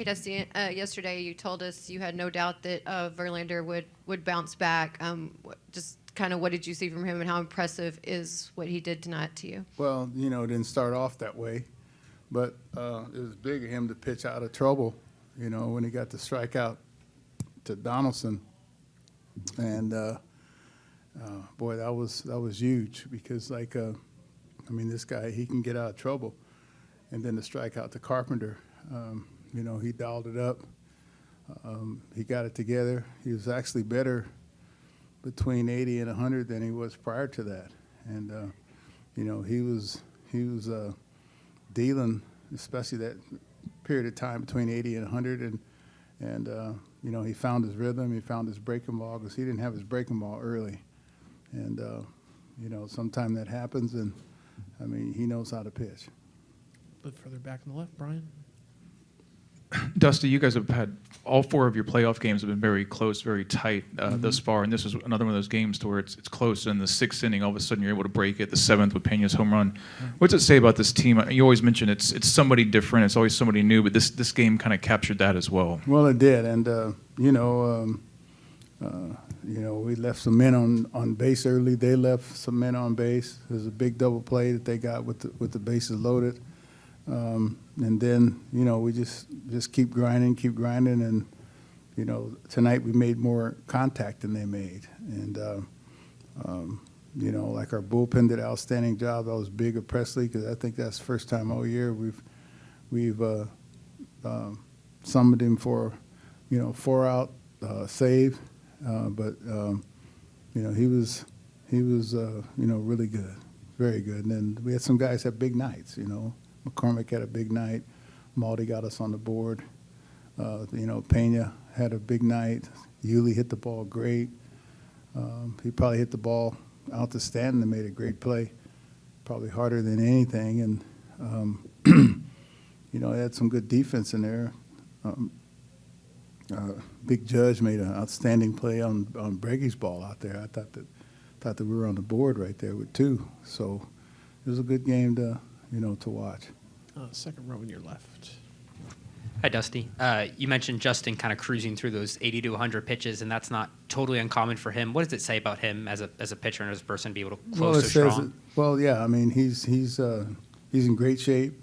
Dusty. Yesterday you told us you had no doubt that Verlander would bounce back. Just kind of what did you see from him, and how impressive is what he did tonight to you? Well, it didn't start off that way, but it was big of him to pitch out of trouble, when he got the strikeout to Donaldson. And, boy, that was huge because, this guy, he can get out of trouble. And then the strikeout to Carpenter, he dialed it up. He got it together. He was actually better between 80 and 100 than he was prior to that. And, he was dealing, especially that period of time between 80 and 100. And he found his rhythm. He found his breaking ball because he didn't have his breaking ball early. And, sometime that happens, and, he knows how to pitch. A bit further back on the left, Brian. Dusty, you guys have had all 4 of your playoff games have been very close, very tight thus far, and this is another one of those games to where it's close. And in the 6th inning, all of a sudden you're able to break it. The 7th with Pena's home run. What's it say about this team? You always mention it's somebody different. It's always somebody new, but this game kind of captured that as well. Well, it did, and we left some men on base early. They left some men on base. There's a big double play that they got with the bases loaded. And then, we just keep grinding, and, tonight we made more contact than they made. And, like our bullpen did an outstanding job. That was big of Presley because I think that's the first time all year we've summoned him for, 4-out save. But he was really good, very good. And then we had some guys have big nights, McCormick had a big night. Maldi got us on the board. Pena had a big night. Yuli hit the ball great. He probably hit the ball out the stand and made a great play, probably harder than anything. And, he had some good defense in there. Big Judge made an outstanding play on Brege's ball out there. I thought that we were on the board right there with 2. So it was a good game to watch. Second row on your left. Hi, Dusty. You mentioned Justin kind of cruising through those 80 to 100 pitches, and that's not totally uncommon for him. What does it say about him as a pitcher and as a person to be able to close so strong? He's in great shape,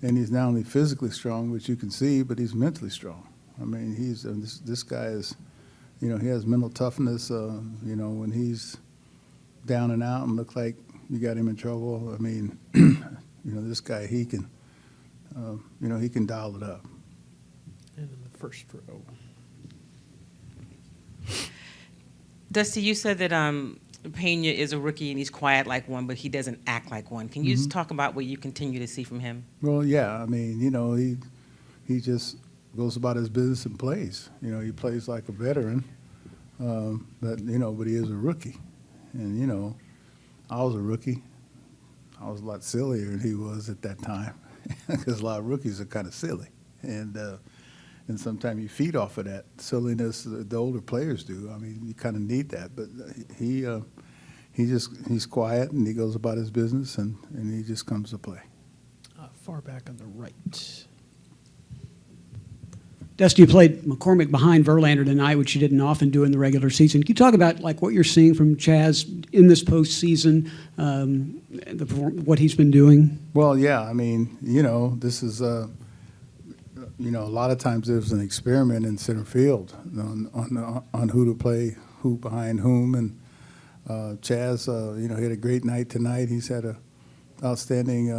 and he's not only physically strong, which you can see, but he's mentally strong. This guy is, he has mental toughness. When he's down and out and look like you got him in trouble, this guy, he can, he can dial it up. And in the first row. Dusty, you said that Pena is a rookie and he's quiet like one, but he doesn't act like one. Can you just talk about what you continue to see from him? Well, yeah. He just goes about his business and plays. He plays like a veteran, but he is a rookie. And, I was a rookie. I was a lot sillier than he was at that time because a lot of rookies are kind of silly. And sometimes you feed off of that silliness the older players do. You kind of need that. But he's quiet and he goes about his business and he just comes to play. Far back on the right. Dusty, you played McCormick behind Verlander tonight, which you didn't often do in the regular season. Can you talk about what you're seeing from Chaz in this postseason, what he's been doing? Well, yeah. This is a lot of times there's an experiment in center field on who to play, who behind whom, and Chaz, he had a great night tonight. He's had a outstanding,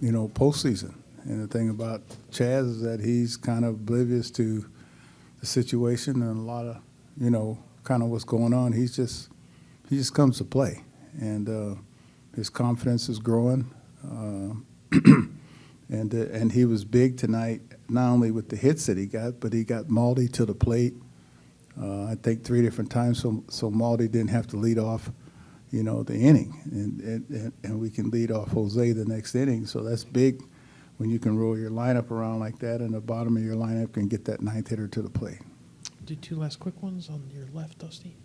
postseason. And the thing about Chaz is that he's kind of oblivious to the situation and a lot of, kind of what's going on. He just comes to play, and his confidence is growing. And he was big tonight, not only with the hits that he got, but he got Maldi to the plate. I think 3 different times, so Maldi didn't have to lead off, the inning, and we can lead off Jose the next inning. So that's big. When you can roll your lineup around like that and the bottom of your lineup can get that 9th hitter to the plate. Do 2 last quick ones on your left, Dusty.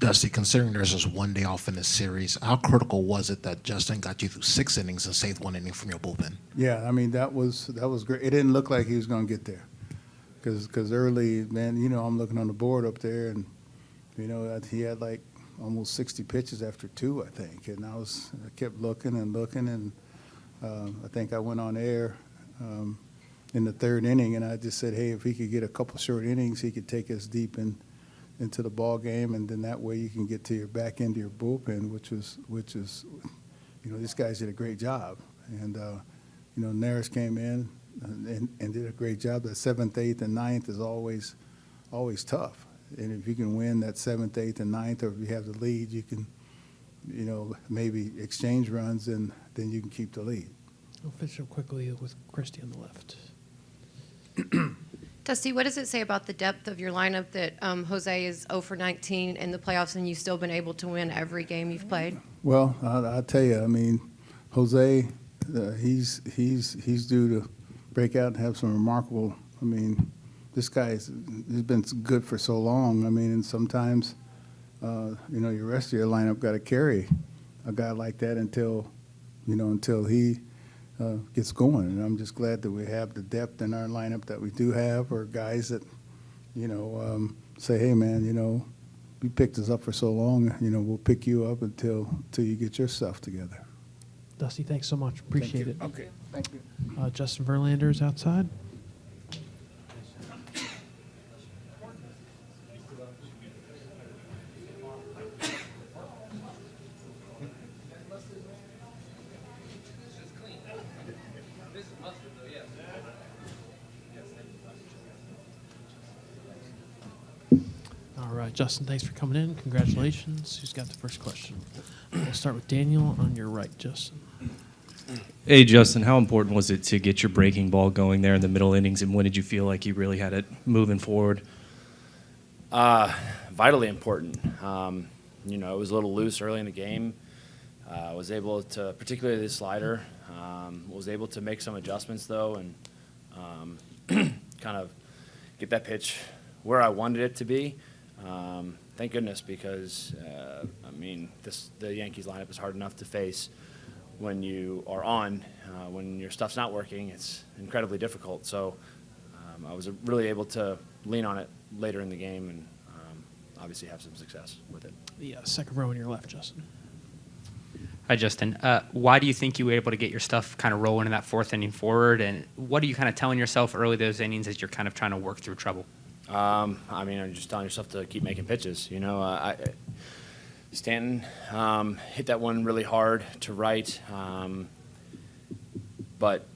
Dusty, considering there's just 1 day off in this series, how critical was it that Justin got you through 6 innings and saved 1 inning from your bullpen? Yeah, I mean, that was great. It didn't look like he was going to get there because early, man, I'm looking on the board up there, and, he had like almost 60 pitches after 2, I think. And I kept looking and looking, and I think I went on air in the 3rd inning, and I just said, hey, if he could get a couple short innings, he could take us deep into the ball game, and then that way you can get to your back end of your bullpen, which is, these guys did a great job. And, Neris came in and did a great job. That 7th, 8th, and 9th is always tough. And if you can win that 7th, 8th, and 9th, or if you have the lead, you can, maybe exchange runs, and then you can keep the lead. We'll finish up quickly with Christie on the left. Dusty, what does it say about the depth of your lineup that Jose is 0 for 19 in the playoffs and you've still been able to win every game you've played? Well, I'll tell you, I mean, Jose, he's due to break out and have some remarkable. I mean, this guy he's been good for so long. I mean, and sometimes, your rest of your lineup got to carry a guy like that until he gets going. And I'm just glad that we have the depth in our lineup that we do have, or guys that, say, hey, man, you picked us up for so long, we'll pick you up until you get yourself together. Dusty, thanks so much. Appreciate it. Okay, thank you. Justin Verlander is outside. All right, Justin, thanks for coming in. Congratulations. Who's got the first question? We'll start with Daniel on your right, Justin. Hey, Justin, how important was it to get your breaking ball going there in the middle innings, and when did you feel like you really had it moving forward? Vitally important. It was a little loose early in the game. Was able to, particularly the slider, was able to make some adjustments, though, and kind of get that pitch where I wanted it to be. Thank goodness, because, the Yankees lineup is hard enough to face when you are on. When your stuff's not working, it's incredibly difficult. So I was really able to lean on it later in the game and obviously have some success with it. The second row on your left, Justin. Hi, Justin. Why do you think you were able to get your stuff kind of rolling in that 4th inning forward? And what are you kind of telling yourself early those innings as you're kind of trying to work through trouble? I'm just telling yourself to keep making pitches. Stanton hit that one really hard to right, but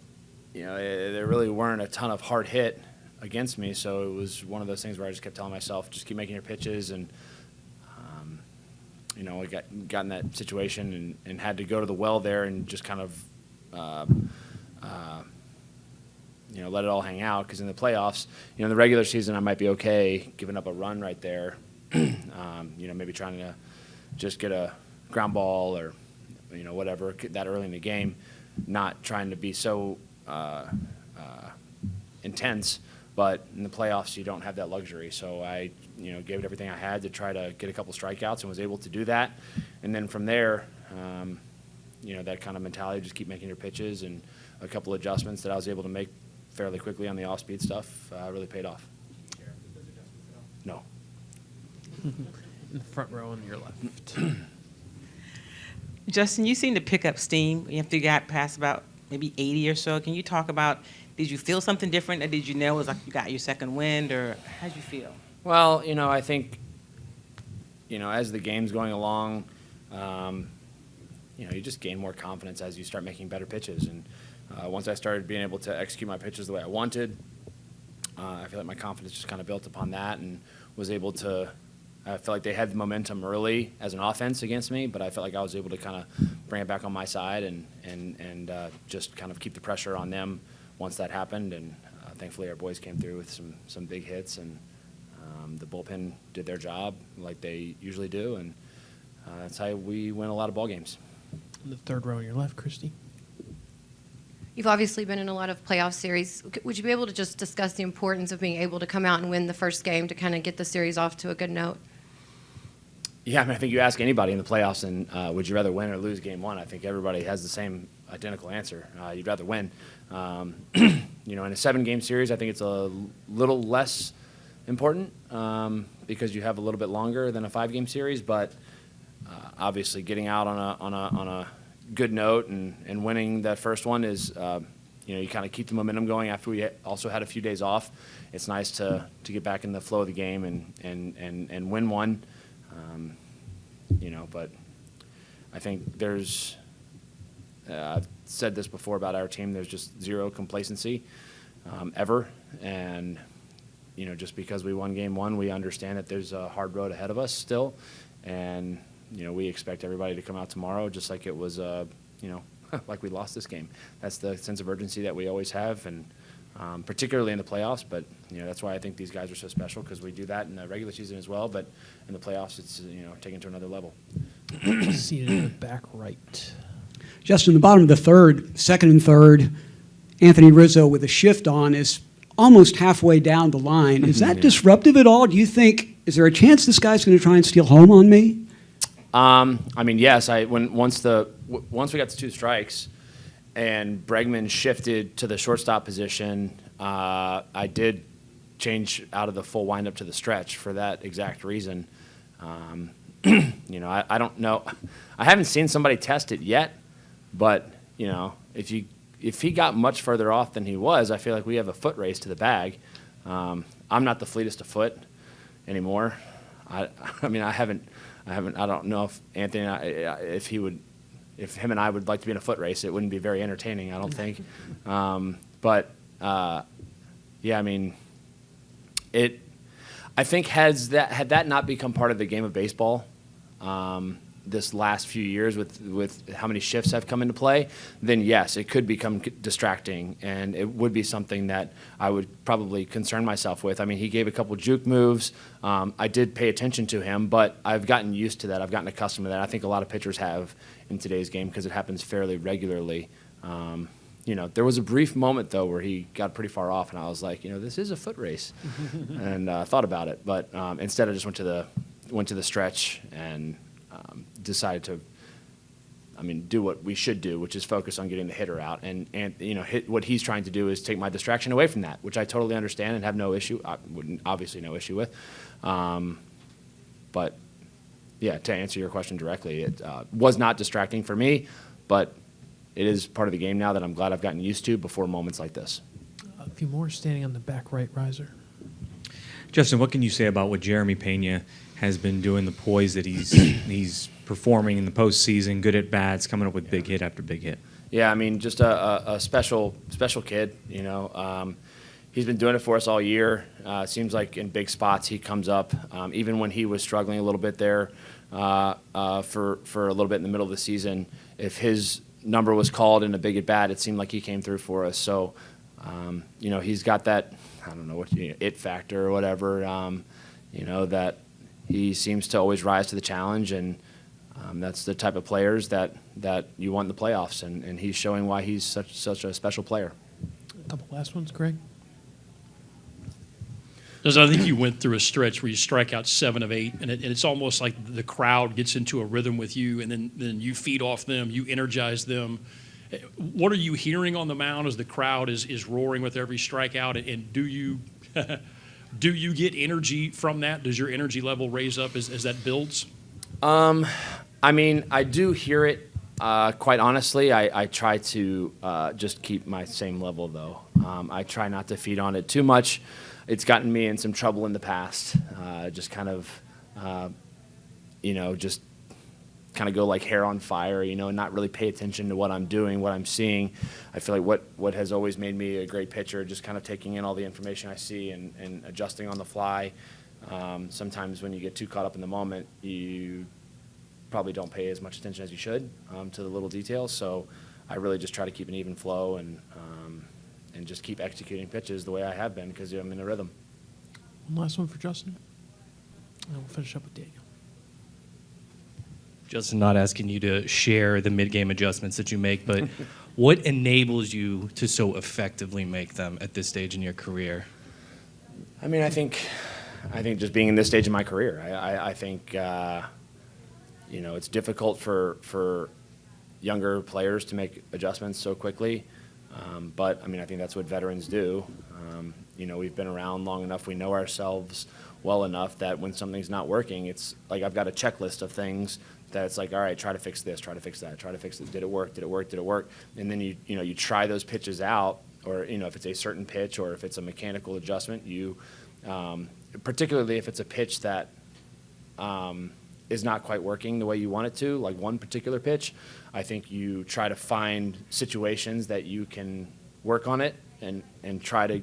there really weren't a ton of hard hit against me, so it was one of those things where I just kept telling myself, just keep making your pitches, and I got in that situation and had to go to the well there and just kind of let it all hang out, because in the playoffs, in the regular season I might be okay giving up a run right there, maybe trying to just get a ground ball or whatever that early in the game, not trying to be so intense. But in the playoffs, you don't have that luxury. So I gave it everything I had to try to get a couple strikeouts and was able to do that. And then from there, that kind of mentality, just keep making your pitches, and a couple adjustments that I was able to make fairly quickly on the off-speed stuff really paid off. No. In the front row on your left. Justin, you seem to pick up steam after you got past about maybe 80 or so. Can you talk about, did you feel something different, or did you know it was like you got your second wind, or how did you feel? Well, I think, as the game's going along, you just gain more confidence as you start making better pitches. And once I started being able to execute my pitches the way I wanted, I feel like my confidence just kind of built upon that, and was able to, I felt like they had the momentum early as an offense against me, but I felt like I was able to kind of bring it back on my side and just kind of keep the pressure on them once that happened. And thankfully our boys came through with some big hits, and the bullpen did their job like they usually do, and that's how we win a lot of ball games. In the third row on your left, Christy. You've obviously been in a lot of playoff series. Would you be able to just discuss the importance of being able to come out and win the first game to kind of get the series off to a good note? Yeah, I mean, I think you ask anybody in the playoffs, and would you rather win or lose game one? I think everybody has the same identical answer. You'd rather win. You know, in a 7-game series, I think it's a little less important because you have a little bit longer than a 5-game series. But obviously, getting out on a good note and winning that first one is, you know, you kind of keep the momentum going after we also had a few days off. It's nice to get back in the flow of the game and win one. You know, but I think there's, I've said this before about our team, there's just zero complacency ever. And, you know, just because we won game one, we understand that there's a hard road ahead of us still. And, you know, we expect everybody to come out tomorrow just like it was, you know, like we lost this game. That's the sense of urgency that we always have, and particularly in the playoffs. But, you know, that's why I think these guys are so special, because we do that in the regular season as well. But in the playoffs, it's, you know, taken to another level. Seated in the back right. Justin, the bottom of the third, second and third, Anthony Rizzo with a shift on is almost halfway down the line. Is that disruptive at all? Do you think, is there a chance this guy's going to try and steal home on me? I mean, yes. Once we got to 2 strikes and Bregman shifted to the shortstop position, I did change out of the full windup to the stretch for that exact reason. You know, I don't know. I haven't seen somebody test it yet, but, you know, if he got much further off than he was, I feel like we have a foot race to the bag. I'm not the fleetest of foot anymore. I mean, I don't know if Anthony, if him and I would like to be in a foot race. It wouldn't be very entertaining, I don't think. But yeah, I mean, I think had that not become part of the game of baseball, this last few years with how many shifts have come into play, then yes, it could become distracting, and it would be something that I would probably concern myself with. I mean, he gave a couple juke moves. I did pay attention to him, but I've gotten used to that. I've gotten accustomed to that. I think a lot of pitchers have in today's game, because it happens fairly regularly. You know, there was a brief moment, though, where he got pretty far off, and I was like, you know, this is a foot race, and thought about it. But instead, I just went to the stretch and decided to, do what we should do, which is focus on getting the hitter out. And you know, what he's trying to do is take my distraction away from that, which I totally understand and have no issue, obviously no issue with. But yeah, to answer your question directly, it was not distracting for me, but it is part of the game now that I'm glad I've gotten used to before moments like this. A few more standing on the back right riser. Justin, what can you say about what Jeremy Pena has been doing, the poise that he's performing in the postseason, good at bats, coming up with big hit after big hit? Yeah, I mean, just a special kid, you know. He's been doing it for us all year. Seems like in big spots he comes up. Even when he was struggling a little bit there for a little bit in the middle of the season, if his number was called in a big at bat, it seemed like he came through for us. So, you know, he's got that, I don't know what, it factor or whatever, you know, that he seems to always rise to the challenge, and that's the type of players that you want in the playoffs, and he's showing why he's such a special player. A couple last ones, Greg. I think you went through a stretch where you strike out 7 of 8, and it's almost like the crowd gets into a rhythm with you, and then you feed off them, you energize them. What are you hearing on the mound as the crowd is roaring with every strikeout, and do you do you get energy from that? Does your energy level raise up as that builds? I mean, I do hear it. Quite honestly, I try to just keep my same level, though. I try not to feed on it too much. It's gotten me in some trouble in the past. Just kind of, you know, just kind of go like hair on fire, you know, and not really pay attention to what I'm doing, what I'm seeing. I feel like what has always made me a great pitcher, just kind of taking in all the information I see and adjusting on the fly. Sometimes when you get too caught up in the moment, you probably don't pay as much attention as you should to the little details. So I really just try to keep an even flow and just keep executing pitches the way I have been, because I'm in a rhythm. One last one for Justin, and we'll finish up with Daniel. Justin, not asking you to share the mid-game adjustments that you make, but what enables you to so effectively make them at this stage in your career? I mean, I think just being in this stage of my career, I think it's difficult for younger players to make adjustments so quickly. But I mean, I think that's what veterans do. We've been around long enough. We know ourselves well enough that when something's not working, it's like I've got a checklist of things that it's like, all right, try to fix this, try to fix that, try to fix it. Did it work? Did it work? Did it work? And then you try those pitches out, or if it's a certain pitch or if it's a mechanical adjustment, particularly if it's a pitch that is not quite working the way you want it to, like one particular pitch, I think you try to find situations that you can work on it and try to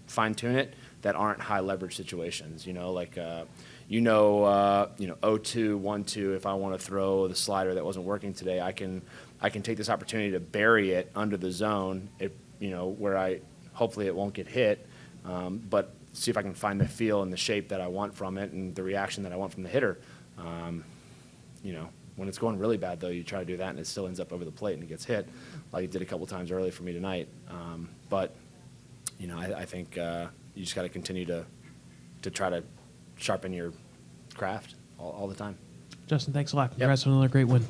fine tune it that aren't high leverage situations. 0-2, 1-2. If I want to throw the slider that wasn't working today, I can take this opportunity to bury it under the zone, where hopefully it won't get hit, but see if I can find the feel and the shape that I want from it and the reaction that I want from the hitter. When it's going really bad, though, you try to do that, and it still ends up over the plate and it gets hit, like it did a couple times early for me tonight. But I think you just got to continue to try to sharpen your craft all the time. Justin, thanks a lot. Congrats on another great win.